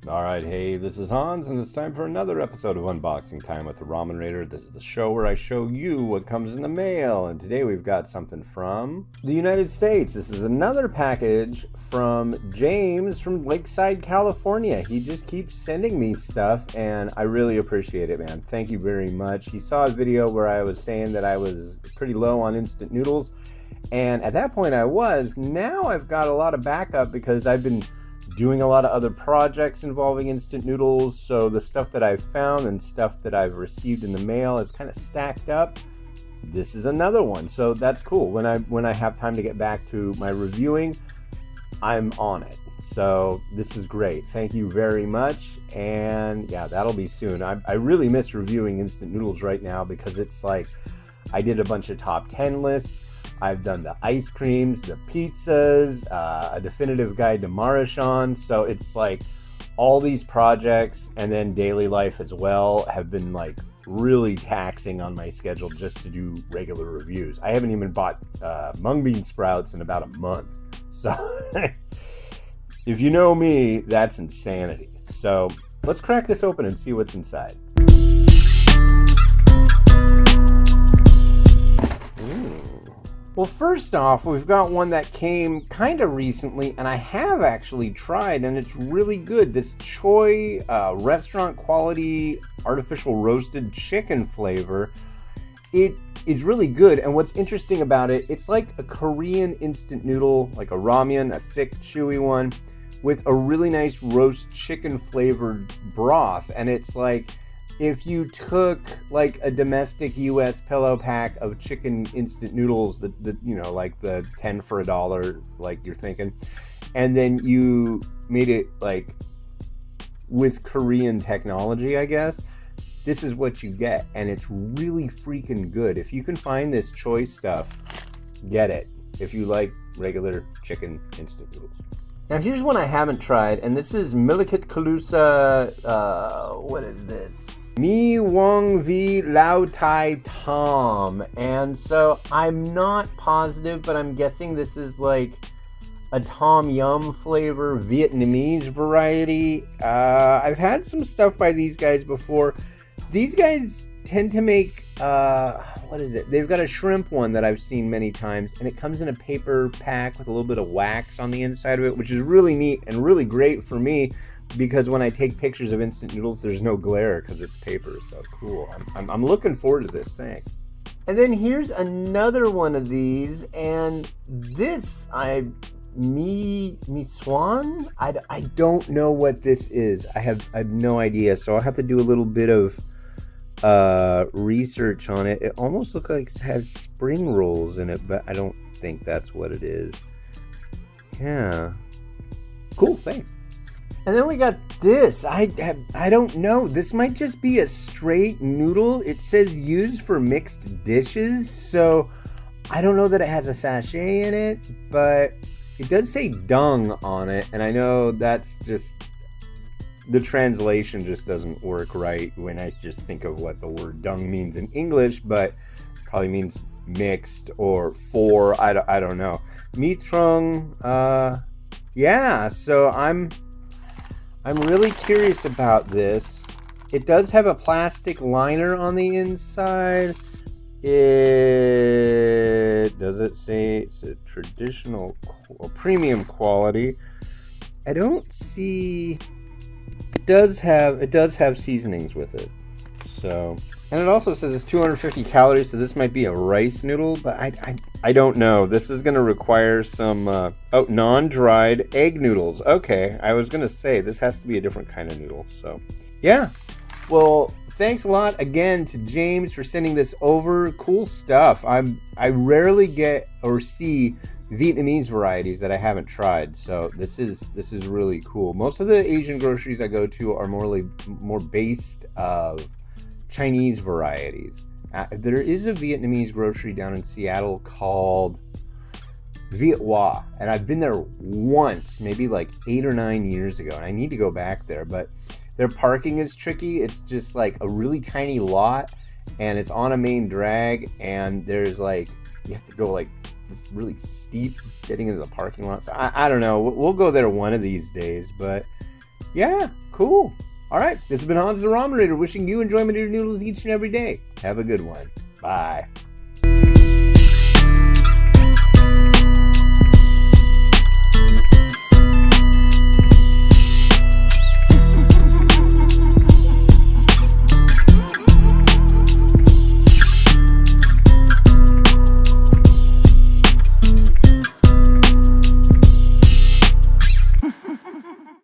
Alright, hey, this is Hans, and it's time for another episode of Unboxing Time with the Ramen Raider. This is the show where I show you what comes in the mail, and today we've got something from the United States. This is another package from James from Lakeside, California. He just keeps sending me stuff, and I really appreciate it, man. Thank you very much. He saw a video where I was saying that I was pretty low on instant noodles, and at that point I was. Now I've got a lot of backup because I've been doing a lot of other projects involving instant noodles, so the stuff that I've found and stuff that I've received in the mail is kind of stacked up. This is another one, so that's cool. When I have time to get back to my reviewing, I'm on it. So this is great. Thank you very much, and yeah, that'll be soon. I really miss reviewing instant noodles right now because it's like I did a bunch of top 10 lists. I've done the ice creams, the pizzas, a definitive guide to Marachon. So it's like all these projects and then daily life as well have been like really taxing on my schedule just to do regular reviews. I haven't even bought mung bean sprouts in about a month. So if you know me, that's insanity. So let's crack this open and see what's inside. Well, first off, we've got one that came kind of recently, and I have actually tried, and it's really good. This Choi restaurant quality artificial roasted chicken flavor. It is really good, and what's interesting about it, it's like a Korean instant noodle, like a ramen, a thick, chewy one, with a really nice roast chicken flavored broth, and it's like if you took like a domestic US pillow pack of chicken instant noodles, the you know, like the 10 for $1, like you're thinking, and then you made it like with Korean technology, I guess, this is what you get, and it's really freaking good. If you can find this Choi stuff, get it. If you like regular chicken instant noodles. Now here's one I haven't tried, and this is Milikit Kalusa, what is this? Mi Wong Vi Lao Tai Tom. And so I'm not positive, but I'm guessing this is like a Tom Yum flavor Vietnamese variety. I've had some stuff by these guys before. These guys tend to make, what is it? They've got a shrimp one that I've seen many times, and it comes in a paper pack with a little bit of wax on the inside of it, which is really neat and really great for me, because when I take pictures of instant noodles, there's no glare because it's paper. So cool. I'm looking forward to this thing. And then here's another one of these, and this Mi Swan. I don't know what this is. I have no idea. So I'll have to do a little bit of research on it. It almost looks like it has spring rolls in it, but I don't think that's what it is. Yeah. Cool. Thanks. And then we got this. I don't know. This might just be a straight noodle. It says used for mixed dishes. So I don't know that it has a sachet in it, but it does say dung on it. And I know that's just, the translation just doesn't work right when I just think of what the word dung means in English, but it probably means mixed or for, I don't know. Mitrung, yeah, so I'm really curious about this. It does have a plastic liner on the inside. Does it say it's a traditional or premium quality? I don't see. It does have seasonings with it. So, and it also says it's 250 calories, so this might be a rice noodle, but I don't know. This is going to require some non-dried egg noodles. Okay, I was going to say this has to be a different kind of noodle. So, yeah. Well, thanks a lot again to James for sending this over. Cool stuff. I rarely get or see Vietnamese varieties that I haven't tried, so this is really cool. Most of the Asian groceries I go to are more based of Chinese varieties. There is a Vietnamese grocery down in Seattle called Viet Hoa, and I've been there once, maybe like 8 or 9 years ago, and I need to go back there, but their parking is tricky. It's just like a really tiny lot, and it's on a main drag, and there's like, you have to go like this really steep getting into the parking lot. So I don't know. We'll go there one of these days, but Yeah, cool. All right, this has been Hans the Ramen Raider, wishing you enjoyment of your noodles each and every day. Have a good one. Bye.